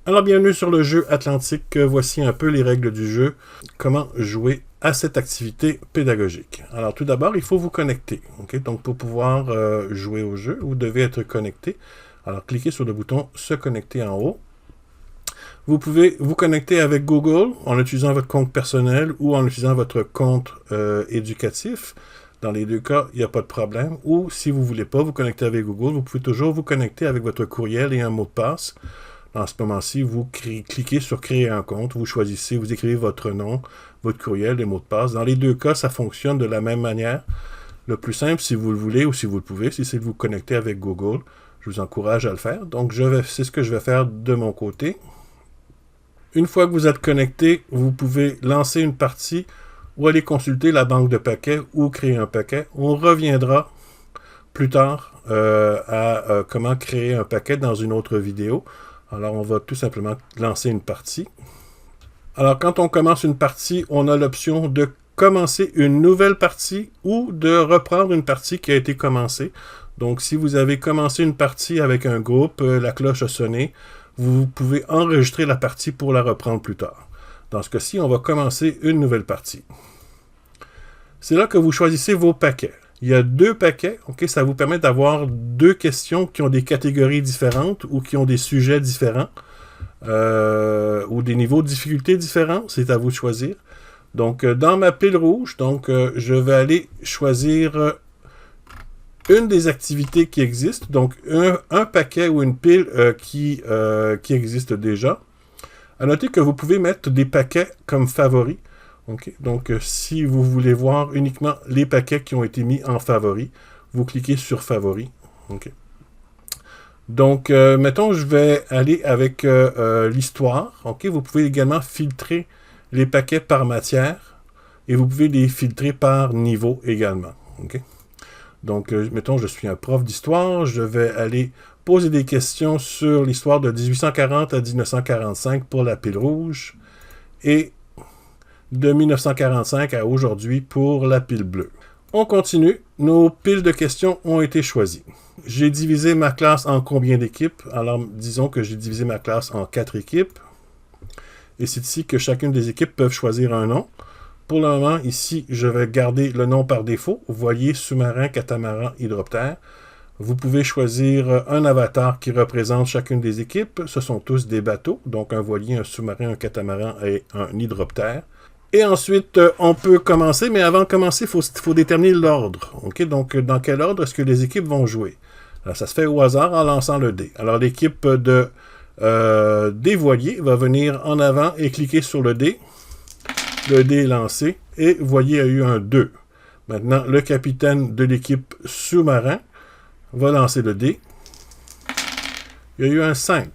Alors bienvenue sur le jeu Atlantique. Voici un peu les règles du jeu. Comment jouer à cette activité pédagogique. Alors tout d'abord, il faut vous connecter. Okay? Donc pour pouvoir jouer au jeu, vous devez être connecté. Alors cliquez sur le bouton se connecter en haut. Vous pouvez vous connecter avec Google en utilisant votre compte personnel ou en utilisant votre compte éducatif. Dans les deux cas, il n'y a pas de problème. Ou si vous ne voulez pas vous connecter avec Google, vous pouvez toujours vous connecter avec votre courriel et un mot de passe. En ce moment-ci, vous cliquez sur créer un compte, vous choisissez, vous écrivez votre nom, votre courriel, les mots de passe. Dans les deux cas, ça fonctionne de la même manière. Le plus simple, si vous le voulez ou si vous le pouvez, c'est de vous connecter avec Google. Je vous encourage à le faire. Donc, c'est ce que je vais faire de mon côté. Une fois que vous êtes connecté, vous pouvez lancer une partie ou aller consulter la banque de paquets ou créer un paquet. On reviendra plus tard à comment créer un paquet dans une autre vidéo. Alors, on va tout simplement lancer une partie. Alors, quand on commence une partie, on a l'option de commencer une nouvelle partie ou de reprendre une partie qui a été commencée. Donc, si vous avez commencé une partie avec un groupe, la cloche a sonné, vous pouvez enregistrer la partie pour la reprendre plus tard. Dans ce cas-ci, on va commencer une nouvelle partie. C'est là que vous choisissez vos paquets. Il y a deux paquets, okay, ça vous permet d'avoir deux questions qui ont des catégories différentes ou qui ont des sujets différents ou des niveaux de difficulté différents, c'est à vous de choisir. Donc, dans ma pile rouge, je vais aller choisir une des activités qui existent, donc un paquet ou une pile qui existe déjà. À noter que vous pouvez mettre des paquets comme favoris. Okay. Donc, si vous voulez voir uniquement les paquets qui ont été mis en favoris, vous cliquez sur favoris. Okay. Donc, mettons, je vais aller avec l'histoire. Okay. Vous pouvez également filtrer les paquets par matière et vous pouvez les filtrer par niveau également. Okay. Donc, mettons, je suis un prof d'histoire. Je vais aller poser des questions sur l'histoire de 1840 à 1945 pour la pile rouge et de 1945 à aujourd'hui pour la pile bleue. On continue. Nos piles de questions ont été choisies. J'ai divisé ma classe en combien d'équipes? Alors, disons que j'ai divisé ma classe en 4 équipes. Et c'est ici que chacune des équipes peuvent choisir un nom. Pour le moment, ici, je vais garder le nom par défaut. Vous voyez sous-marin, catamaran, hydroptère. Vous pouvez choisir un avatar qui représente chacune des équipes. Ce sont tous des bateaux, donc un voilier, un sous-marin, un catamaran et un hydroptère. Et ensuite, on peut commencer, mais avant de commencer, il faut déterminer l'ordre. Okay? Donc, dans quel ordre est-ce que les équipes vont jouer? Alors, ça se fait au hasard en lançant le dé. Alors, l'équipe des voiliers va venir en avant et cliquer sur le dé. Le dé est lancé et voilier a eu un 2. Maintenant, le capitaine de l'équipe sous-marin va lancer le dé. Il y a eu un 5.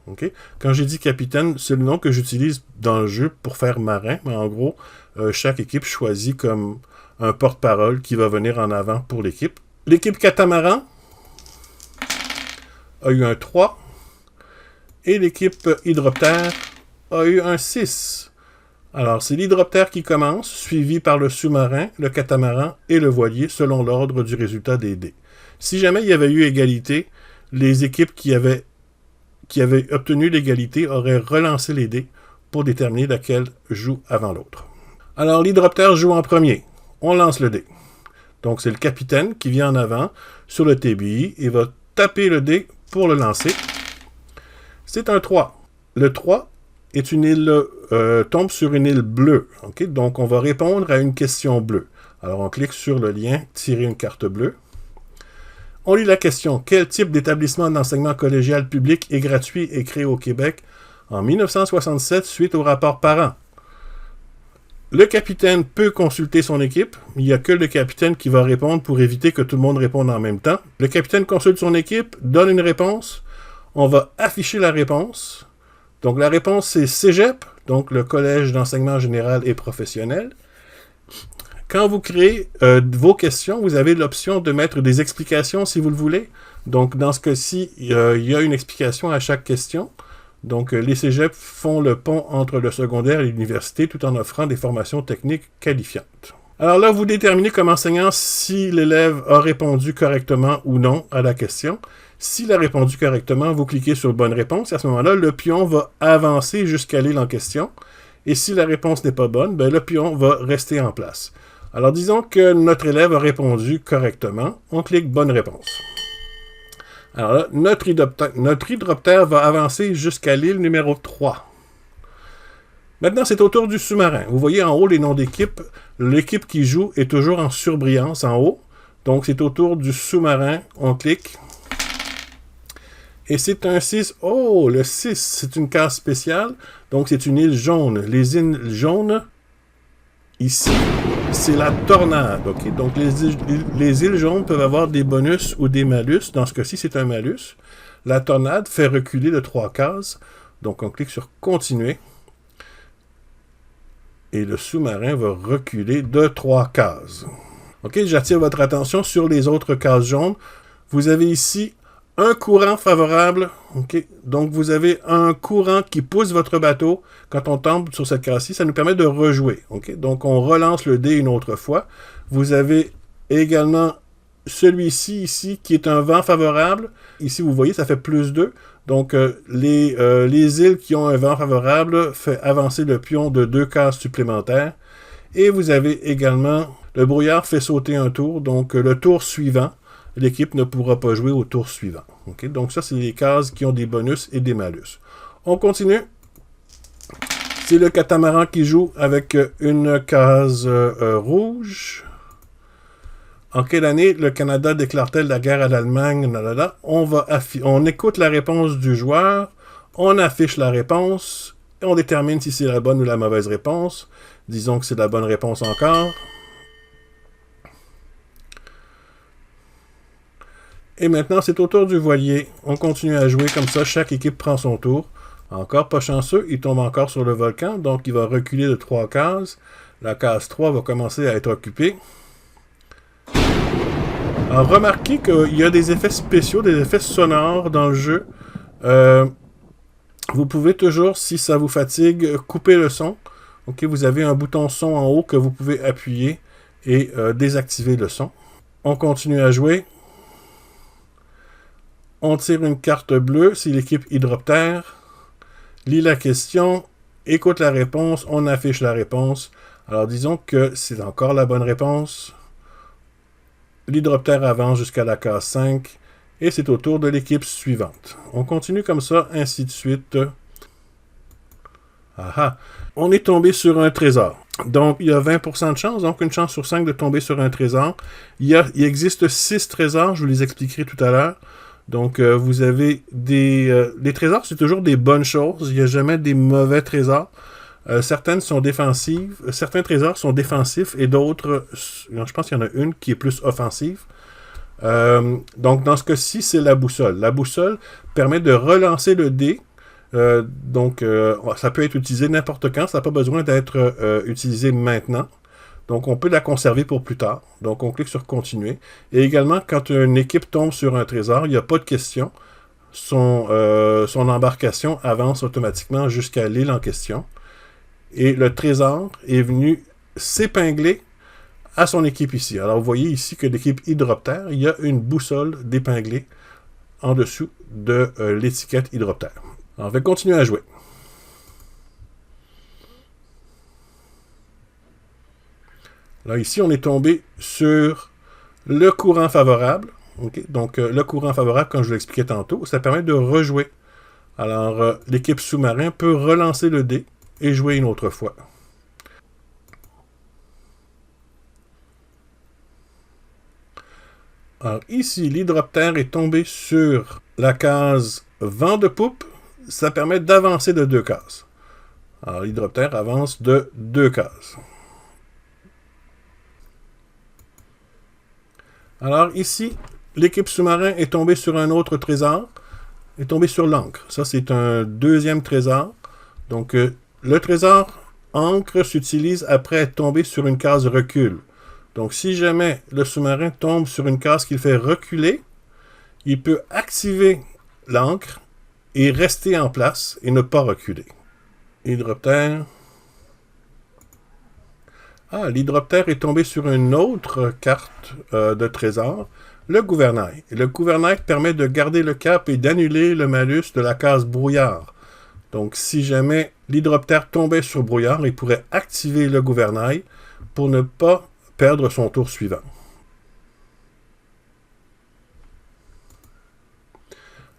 Okay? Quand j'ai dit capitaine, c'est le nom que j'utilise dans le jeu pour faire marin, mais en gros, chaque équipe choisit comme un porte-parole qui va venir en avant pour l'équipe. L'équipe catamaran a eu un 3 et l'équipe hydroptère a eu un 6. Alors, c'est l'hydroptère qui commence, suivi par le sous-marin, le catamaran et le voilier selon l'ordre du résultat des dés. Si jamais il y avait eu égalité, les équipes qui avaient obtenu l'égalité auraient relancé les dés pour déterminer laquelle joue avant l'autre. Alors, l'hydroptère joue en premier. On lance le dé. Donc, c'est le capitaine qui vient en avant sur le TBI et va taper le dé pour le lancer. C'est un 3. Le 3 est une île, tombe sur une île bleue. Okay? Donc, on va répondre à une question bleue. Alors, on clique sur le lien « Tirer une carte bleue ». On lit la question. Quel type d'établissement d'enseignement collégial public et gratuit est créé au Québec en 1967 suite au rapport Parent? Le capitaine peut consulter son équipe. Il n'y a que le capitaine qui va répondre pour éviter que tout le monde réponde en même temps. Le capitaine consulte son équipe, donne une réponse. On va afficher la réponse. Donc, la réponse, c'est Cégep, donc le Collège d'enseignement général et professionnel. Quand vous créez vos questions, vous avez l'option de mettre des explications si vous le voulez. Donc, dans ce cas-ci, il y a une explication à chaque question. Donc, les cégeps font le pont entre le secondaire et l'université tout en offrant des formations techniques qualifiantes. Alors là, vous déterminez comme enseignant si l'élève a répondu correctement ou non à la question. S'il a répondu correctement, vous cliquez sur bonne réponse. Et à ce moment-là, le pion va avancer jusqu'à l'île en question. Et si la réponse n'est pas bonne, ben, le pion va rester en place. Alors, disons que notre élève a répondu correctement. On clique bonne réponse. Alors là, notre hydroptère va avancer jusqu'à l'île numéro 3. Maintenant, c'est au tour du sous-marin. Vous voyez en haut les noms d'équipe. L'équipe qui joue est toujours en surbrillance en haut. Donc, c'est au tour du sous-marin. On clique. Et c'est un 6. Oh, le 6, c'est une case spéciale. Donc, c'est une île jaune. Les îles jaunes, ici, c'est la tornade. Okay? Donc, les îles jaunes peuvent avoir des bonus ou des malus. Dans ce cas-ci, c'est un malus. La tornade fait reculer de 3 cases. Donc, on clique sur continuer. Et le sous-marin va reculer de 3 cases. OK, j'attire votre attention sur les autres cases jaunes. Vous avez ici un courant favorable. Okay? Donc, vous avez un courant qui pousse votre bateau. Quand on tombe sur cette case-ci, ça nous permet de rejouer. Okay? Donc, on relance le dé une autre fois. Vous avez également celui-ci, ici, qui est un vent favorable. Ici, vous voyez, ça fait plus 2. Donc, les îles qui ont un vent favorable fait avancer le pion de 2 cases supplémentaires. Et vous avez également, le brouillard fait sauter un tour. Donc, le tour suivant, l'équipe ne pourra pas jouer au tour suivant. Okay? Donc, ça, c'est les cases qui ont des bonus et des malus. On continue. C'est le catamaran qui joue avec une case rouge. En quelle année le Canada déclare-t-elle la guerre à l'Allemagne? On écoute la réponse du joueur, on affiche la réponse, et on détermine si c'est la bonne ou la mauvaise réponse. Disons que c'est la bonne réponse encore. Et maintenant, c'est au tour du voilier. On continue à jouer comme ça, chaque équipe prend son tour. Encore pas chanceux, il tombe encore sur le volcan, donc il va reculer de 3 cases. La case 3 va commencer à être occupée. Alors, remarquez qu'il y a des effets spéciaux, des effets sonores dans le jeu. Vous pouvez toujours, si ça vous fatigue, couper le son. Okay, vous avez un bouton son en haut que vous pouvez appuyer et désactiver le son. On continue à jouer. On tire une carte bleue, c'est l'équipe hydroptère. Lit la question, écoute la réponse, on affiche la réponse. Alors disons que c'est encore la bonne réponse. L'hydroptère avance jusqu'à la case 5 et c'est au tour de l'équipe suivante. On continue comme ça, ainsi de suite. Aha! On est tombé sur un trésor. Donc, il y a 20% de chance, donc une chance sur 5 de tomber sur un trésor. Il existe 6 trésors, je vous les expliquerai tout à l'heure. Donc, vous avez les trésors, c'est toujours des bonnes choses. Il n'y a jamais des mauvais trésors. Certaines sont défensives. Certains trésors sont défensifs et d'autres, je pense qu'il y en a une qui est plus offensive. Donc, dans ce cas-ci, c'est la boussole. La boussole permet de relancer le dé. Ça peut être utilisé n'importe quand. Ça n'a pas besoin d'être utilisé maintenant. Donc, on peut la conserver pour plus tard. Donc, on clique sur « Continuer ». Et également, quand une équipe tombe sur un trésor, il n'y a pas de question. Son embarcation avance automatiquement jusqu'à l'île en question. Et le trésor est venu s'épingler à son équipe ici. Alors, vous voyez ici que l'équipe hydroptère, il y a une boussole d'épinglée en dessous de l'étiquette hydroptère. Alors, on va continuer à jouer. Là, ici, on est tombé sur le courant favorable. Okay? Donc, le courant favorable, comme je vous l'expliquais tantôt, ça permet de rejouer. Alors, l'équipe sous-marin peut relancer le dé et jouer une autre fois. Alors, ici, l'hydroptère est tombé sur la case vent de poupe. Ça permet d'avancer de 2 cases. Alors, l'hydroptère avance de 2 cases. Alors ici, l'équipe sous-marin est tombée sur un autre trésor, est tombée sur l'encre. Ça, c'est un deuxième trésor. Donc, le trésor encre s'utilise après être tombé sur une case recul. Donc, si jamais le sous-marin tombe sur une case qu'il fait reculer, il peut activer l'encre et rester en place et ne pas reculer. Hydroptère. Ah, l'hydroptère est tombé sur une autre carte de trésor. le gouvernail. Et le gouvernail permet de garder le cap et d'annuler le malus de la case brouillard. Donc, si jamais l'hydroptère tombait sur brouillard, il pourrait activer le gouvernail pour ne pas perdre son tour suivant.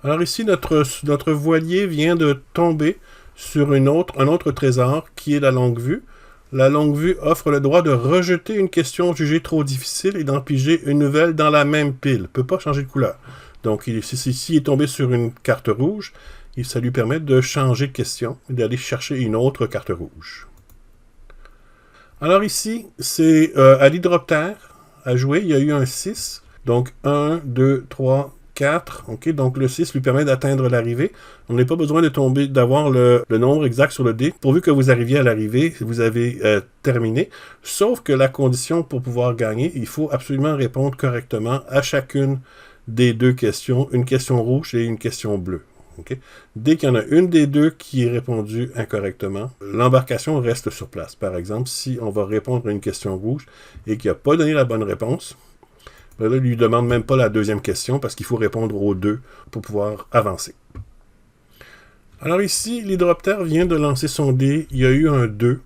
Alors ici, notre voilier vient de tomber sur un autre trésor qui est la longue vue. La longue vue offre le droit de rejeter une question jugée trop difficile et d'en piger une nouvelle dans la même pile. Il ne peut pas changer de couleur. Donc ici, il est tombé sur une carte rouge. Et ça lui permet de changer de question et d'aller chercher une autre carte rouge. Alors ici, c'est à l'hydroptère à jouer. Il y a eu un 6. Donc 1, 2, 3, 4. Okay? Donc le 6 lui permet d'atteindre l'arrivée. On n'a pas besoin d'avoir le nombre exact sur le dé. Pourvu que vous arriviez à l'arrivée, vous avez terminé. Sauf que la condition pour pouvoir gagner, il faut absolument répondre correctement à chacune des deux questions. Une question rouge et une question bleue. Okay? Dès qu'il y en a une des deux qui est répondue incorrectement, l'embarcation reste sur place. Par exemple, si on va répondre à une question rouge et qu'il n'a pas donné la bonne réponse, ben là, il ne lui demande même pas la deuxième question parce qu'il faut répondre aux deux pour pouvoir avancer. Alors ici, l'hydroptère vient de lancer son dé. Il y a eu un 2.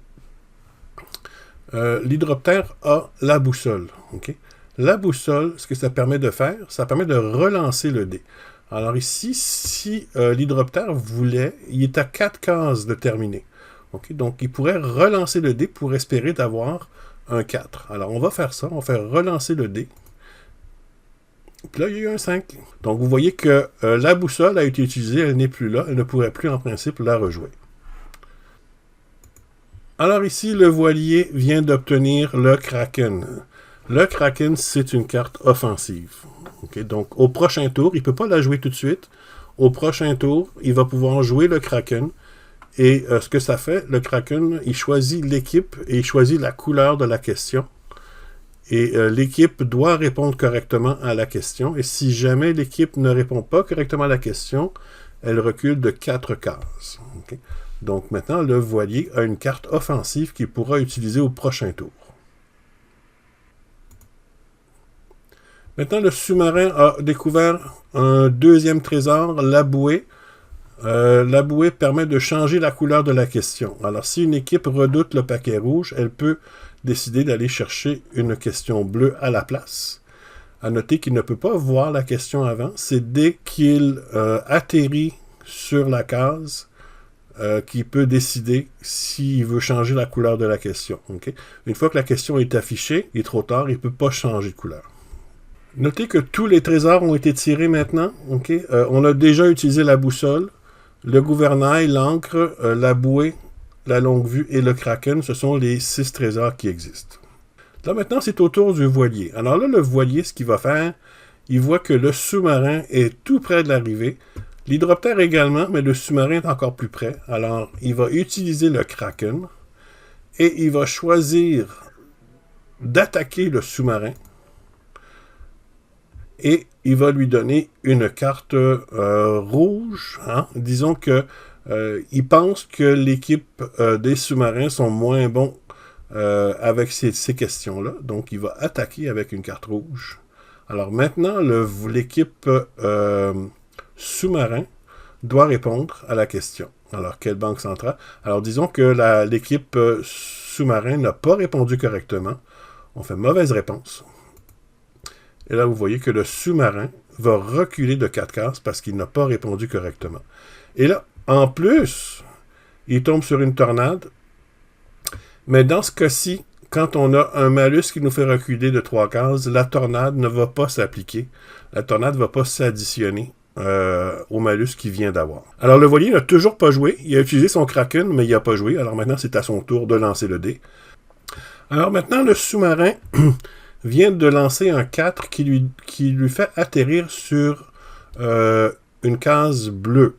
L'hydroptère a la boussole. Okay? La boussole, ce que ça permet de faire, ça permet de relancer le dé. Alors ici, si l'hydroptère voulait, il est à 4 cases de terminer. Okay? Donc, il pourrait relancer le dé pour espérer d'avoir un 4. Alors, on va faire ça. On va faire relancer le dé. Puis là, il y a eu un 5. Donc, vous voyez que la boussole a été utilisée. Elle n'est plus là. Elle ne pourrait plus, en principe, la rejouer. Alors ici, le voilier vient d'obtenir le Kraken. Le Kraken, c'est une carte offensive. Okay? Donc, au prochain tour, il ne peut pas la jouer tout de suite. Au prochain tour, il va pouvoir jouer le Kraken. Et ce que ça fait, le Kraken, il choisit l'équipe et il choisit la couleur de la question. Et l'équipe doit répondre correctement à la question. Et si jamais l'équipe ne répond pas correctement à la question, elle recule de 4 cases. Okay? Donc maintenant, le voilier a une carte offensive qu'il pourra utiliser au prochain tour. Maintenant, le sous-marin a découvert un deuxième trésor, la bouée. La bouée permet de changer la couleur de la question. Alors, si une équipe redoute le paquet rouge, elle peut décider d'aller chercher une question bleue à la place. À noter qu'il ne peut pas voir la question avant. C'est dès qu'il atterrit sur la case qu'il peut décider s'il veut changer la couleur de la question. Okay? Une fois que la question est affichée, il est trop tard, il ne peut pas changer de couleur. Notez que tous les trésors ont été tirés maintenant. Okay? On a déjà utilisé la boussole, le gouvernail, l'encre, la bouée, la longue vue et le kraken. Ce sont les 6 trésors qui existent. Là maintenant, c'est au tour du voilier. Alors là, le voilier, ce qu'il va faire, il voit que le sous-marin est tout près de l'arrivée. L'hydroptère également, mais le sous-marin est encore plus près. Alors, il va utiliser le kraken et il va choisir d'attaquer le sous-marin. Et il va lui donner une carte rouge. Hein? Disons que il pense que l'équipe des sous-marins sont moins bons avec ces questions-là. Donc, il va attaquer avec une carte rouge. Alors maintenant, l'équipe sous-marin doit répondre à la question. Alors, quelle banque centrale? Alors, disons que l'équipe sous-marin n'a pas répondu correctement. On fait mauvaise réponse. Et là, vous voyez que le sous-marin va reculer de 4 cases parce qu'il n'a pas répondu correctement. Et là, en plus, il tombe sur une tornade. Mais dans ce cas-ci, quand on a un malus qui nous fait reculer de 3 cases, la tornade ne va pas s'appliquer. La tornade ne va pas s'additionner au malus qu'il vient d'avoir. Alors, le voilier n'a toujours pas joué. Il a utilisé son kraken, mais il n'a pas joué. Alors maintenant, c'est à son tour de lancer le dé. Alors maintenant, le sous-marin vient de lancer un 4 qui lui fait atterrir sur une case bleue.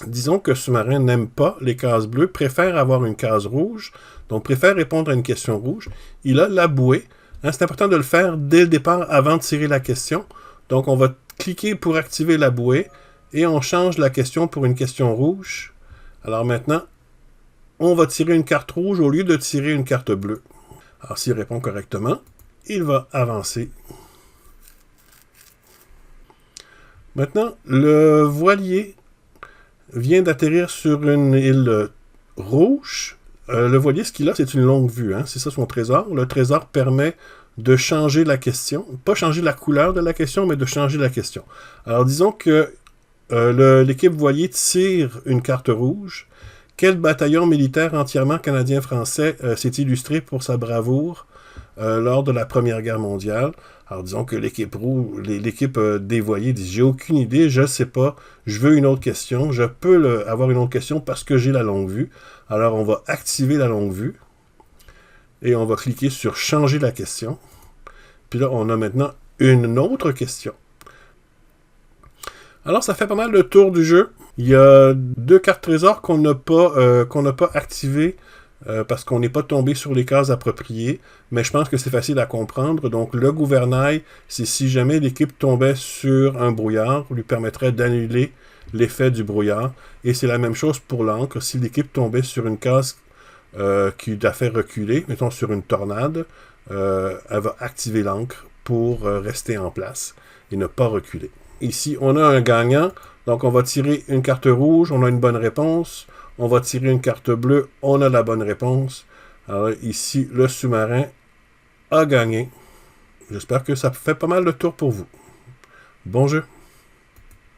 Disons que le sous-marin n'aime pas les cases bleues, préfère avoir une case rouge, donc préfère répondre à une question rouge. Il a la bouée. Hein, c'est important de le faire dès le départ avant de tirer la question. Donc on va cliquer pour activer la bouée et on change la question pour une question rouge. Alors maintenant, on va tirer une carte rouge au lieu de tirer une carte bleue. Alors s'il répond correctement, il va avancer Maintenant, le voilier vient d'atterrir sur une île rouge. Le voilier, ce qu'il a, c'est une longue vue. Hein? C'est ça son trésor. Le trésor permet de changer la question. Pas changer la couleur de la question, mais de changer la question. Alors, disons que l'équipe voilier tire une carte rouge. Quel bataillon militaire entièrement canadien-français s'est illustré pour sa bravoure lors de la Première Guerre mondiale? Alors, disons que l'équipe des voiliers dit « J'ai aucune idée, je ne sais pas, je veux une autre question, je peux avoir une autre question parce que j'ai la longue vue. » Alors, on va activer la longue vue et on va cliquer sur « Changer la question ». Puis là, on a maintenant une autre question. Alors, ça fait pas mal le tour du jeu. Il y a 2 cartes trésors qu'on n'a pas activées parce qu'on n'est pas tombé sur les cases appropriées, mais je pense que c'est facile à comprendre. Donc, le gouvernail, c'est si jamais l'équipe tombait sur un brouillard, lui permettrait d'annuler l'effet du brouillard. Et c'est la même chose pour l'encre. Si l'équipe tombait sur une case qui la fait reculer, mettons sur une tornade, elle va activer l'encre pour rester en place et ne pas reculer. Ici, on a un gagnant. Donc, on va tirer une carte rouge, on a une bonne réponse. On va tirer une carte bleue, on a la bonne réponse. Alors ici, le sous-marin a gagné. J'espère que ça fait pas mal de tour pour vous. Bon jeu!